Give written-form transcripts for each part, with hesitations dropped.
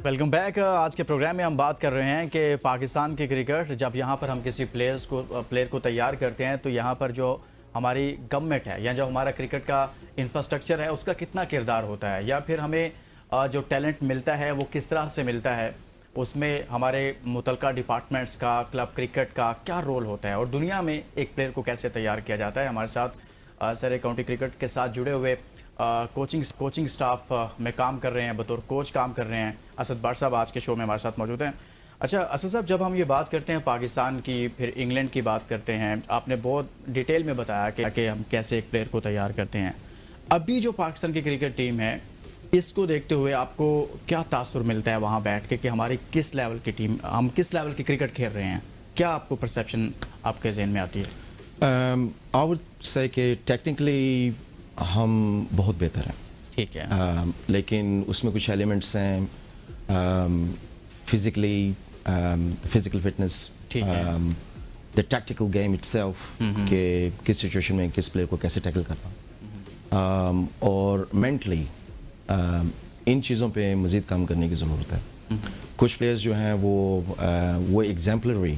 Welcome back. آج کے programme میں ہم بات کر رہے ہیں کہ پاکستان کی کرکٹ جب یہاں پر ہم کسی پلیئر کو تیار کرتے ہیں تو یہاں پر جو ہماری گورنمنٹ ہے یا جو ہمارا کرکٹ کا انفراسٹرکچر ہے اس کا کتنا کردار ہوتا ہے، یا پھر ہمیں جو ٹیلنٹ ملتا ہے وہ کس طرح سے ملتا ہے، اس میں ہمارے متعلقہ ڈپارٹمنٹس کا، کلب کرکٹ کا کیا رول ہوتا ہے، اور دنیا میں ایک پلیئر کو کیسے تیار کیا جاتا ہے. ہمارے ساتھ سر کاؤنٹی کرکٹ کے ساتھ جڑے ہوئے کوچنگ سٹاف میں کام کر رہے ہیں، بطور کوچ کام کر رہے ہیں، اسد بٹ صاحب آج کے شو میں ہمارے ساتھ موجود ہیں. اچھا اسد صاحب، جب ہم یہ بات کرتے ہیں پاکستان کی، پھر انگلینڈ کی بات کرتے ہیں، آپ نے بہت ڈیٹیل میں بتایا کہ ہم کیسے ایک پلیئر کو تیار کرتے ہیں. ابھی جو پاکستان کی کرکٹ ٹیم ہے اس کو دیکھتے ہوئے آپ کو کیا تاثر ملتا ہے وہاں بیٹھ کے کہ ہماری کس لیول کی ٹیم، ہم کس لیول کی کرکٹ کھیل رہے ہیں؟ کیا آپ کو پرسیپشن آپ کے ذہن میں آتی ہے؟ I would say کہ ٹیکنیکلی ہم بہت بہتر ہیں، ٹھیک ہے، لیکن اس میں کچھ ایلیمنٹس ہیں physical fitness, the tactical game it self, کہ کس سچویشن میں کس پلیئر کو کیسے ٹیکل کرنا، اور مینٹلی ان چیزوں پہ مزید کام کرنے کی ضرورت ہے. کچھ پلیئرز جو ہیں وہ ایگزامپلری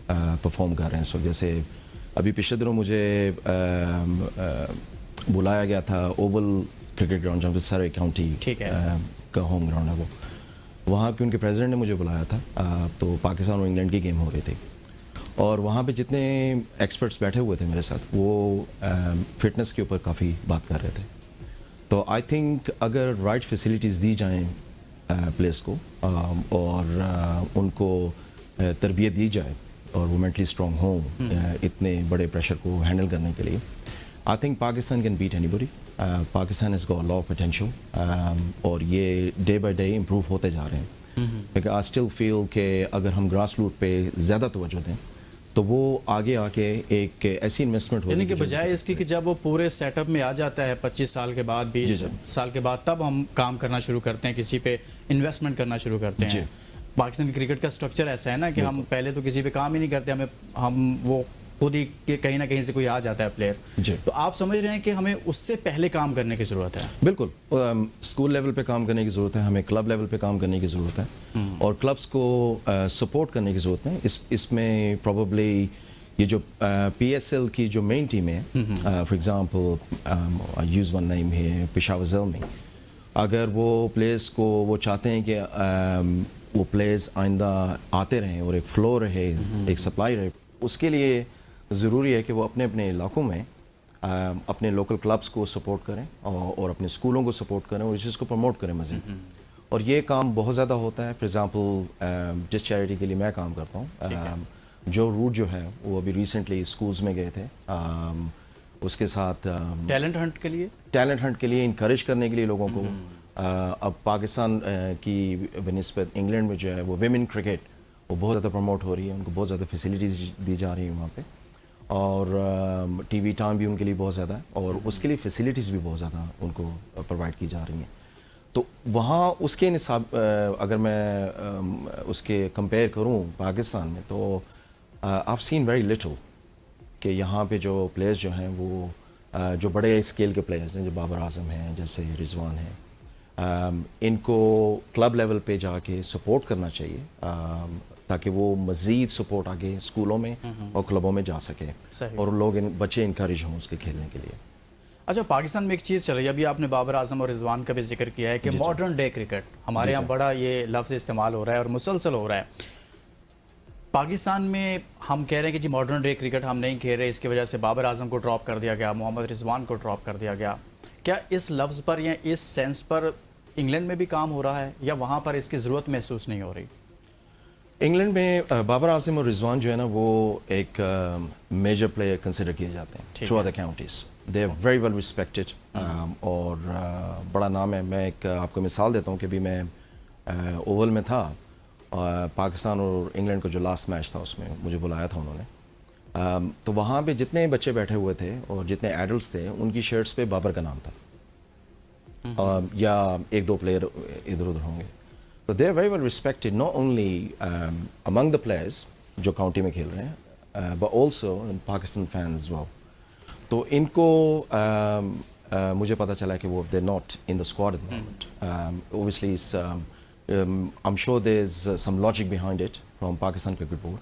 پرفارم کر رہے ہیں اس وقت. جیسے ابھی پچھلے دنوں مجھے بلایا گیا تھا اوول کرکٹ گراؤنڈ جہاں پہ سرے کاؤنٹی کا ہوم گراؤنڈ ہے، وہاں کے ان کے پریزیڈنٹ نے مجھے بلایا تھا. تو پاکستان اور انگلینڈ کی گیم ہو رہی تھی، اور وہاں پہ جتنے ایکسپرٹس بیٹھے ہوئے تھے میرے ساتھ وہ فٹنس کے اوپر کافی بات کر رہے تھے. تو آئی تھنک اگر رائٹ فیسلٹیز دی جائیں پلیئرس کو اور ان کو تربیت دی جائے اور وہ مینٹلی اسٹرانگ ہوں اتنے بڑے پریشر کو ہینڈل کرنے کے لیے، I think Pakistan can bat any body. Pakistan has got a lot of potential, اور یہ ڈے بائی ڈے امپروو ہوتے جا رہے ہیں. لیکن آئی اسٹل فیل کہ اگر ہم گراس روٹ پہ زیادہ توجہ دیں تو وہ آگے آ کے ایک ایسی انویسٹمنٹ ہوگی، یعنی کہ بجائے اس کی کہ جب وہ پورے سیٹ اپ میں آ جاتا ہے 25 سال کے بعد، 20 سال کے بعد، تب ہم کام کرنا شروع کرتے ہیں، کسی پہ انویسٹمنٹ کرنا شروع کرتے ہیں. پاکستان کی کرکٹ کا سٹرکچر ایسا ہے نا کہ ہم پہلے تو کسی پہ کام ہی نہیں کرتے، ہم وہ خود ہی کہ کہیں نہ کہیں سے کوئی آ جاتا ہے پلیئر. تو آپ سمجھ رہے ہیں کہ ہمیں اس سے پہلے کام کرنے کی ضرورت ہے؟ بالکل، اسکول لیول پہ کام کرنے کی ضرورت ہے، ہمیں کلب لیول پہ کام کرنے کی ضرورت ہے، اور کلبس کو سپورٹ کرنے کی ضرورت ہے. اس میں پروبیبلی یہ جو پی ایس ایل کی جو مین ٹیم ہے، for example use one name ہے پشاور زلمی، اگر وہ پلیئرس کو وہ چاہتے ہیں کہ وہ پلیئرز آئندہ آتے رہیں اور ایک فلو رہے، ایک سپلائی رہے، اس کے لیے ضروری ہے کہ وہ اپنے اپنے علاقوں میں اپنے لوکل کلبس کو سپورٹ کریں اور اپنے اسکولوں کو سپورٹ کریں اور اس چیز کو پروموٹ کریں مزید. اور یہ کام بہت زیادہ ہوتا ہے. فار ایگزامپل جس چیریٹی کے لیے میں کام کرتا ہوں، جو روٹ جو ہے وہ ابھی ریسنٹلی اسکولز میں گئے تھے، اس کے ساتھ ٹیلنٹ ہنٹ کے لیے انکریج کرنے کے لیے لوگوں کو. اب پاکستان کی بنسبت انگلینڈ میں جو ہے وہ ویمن کرکٹ وہ بہت زیادہ پروموٹ ہو رہی ہے، ان کو بہت زیادہ فیسلٹیز دی جا رہی ہیں وہاں پہ، اور ٹی وی ٹائم بھی ان کے لیے بہت زیادہ ہے، اور اس کے لیے فیسلٹیز بھی بہت زیادہ ان کو پرووائڈ کی جا رہی ہیں. تو وہاں اس کے نصاب اگر میں اس کے کمپیئر کروں پاکستان میں، تو I've seen very little کہ یہاں پہ جو پلیئرز جو ہیں وہ جو بڑے اسکیل کے پلیئرز ہیں، جو بابر اعظم ہیں، جیسے رضوان ہیں، ان کو کلب لیول پہ جا کے سپورٹ کرنا چاہیے تاکہ وہ مزید سپورٹ آگے اسکولوں میں اور کلبوں میں جا سکے، اور لوگ بچے انکریج ہوں اس کے کھیلنے کے لیے. اچھا، پاکستان میں ایک چیز چل رہی ہے، ابھی آپ نے بابر اعظم اور رضوان کا بھی ذکر کیا ہے کہ ماڈرن ڈے کرکٹ ہمارے یہاں بڑا یہ لفظ استعمال ہو رہا ہے اور مسلسل ہو رہا ہے. پاکستان میں ہم کہہ رہے ہیں کہ جی ماڈرن ڈے کرکٹ ہم نہیں کھیل رہے، اس کی وجہ سے بابر اعظم کو ڈراپ کر دیا گیا، محمد رضوان کو ڈراپ کر دیا گیا. کیا اس لفظ پر یا اس سینس پر انگلینڈ میں بھی کام ہو رہا ہے، یا وہاں پر اس کی ضرورت محسوس نہیں ہو رہی؟ انگلینڈ میں بابر اعظم اور رضوان جو ہے نا وہ ایک میجر پلیئر کنسیڈر کیے جاتے ہیں through the counties. They are very well respected, اور بڑا نام ہے. میں ایک آپ کو مثال دیتا ہوں کہ ابھی میں اوول میں تھا، پاکستان اور انگلینڈ کا جو لاسٹ میچ تھا اس میں مجھے بلایا تھا انہوں نے. تو وہاں پہ جتنے بچے بیٹھے ہوئے تھے اور جتنے ایڈلٹس تھے ان کی شرٹس پہ بابر کا نام تھا، یا ایک دو پلیئر ادھر ادھر ہوں گے. تو they are very well respected not only among the players جو کاؤنٹی میں کھیل رہے ہیں، but also Pakistan fans wow. تو ان کو مجھے پتہ چلا کہ وہ they not in the squad at the moment. Obviously I'm sure there's some logic behind it from Pakistan Cricket Board.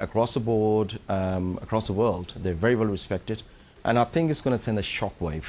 across the board, across the world, they're very well respected, and I think it's going to send a shockwave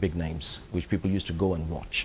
big names which people used to go and watch.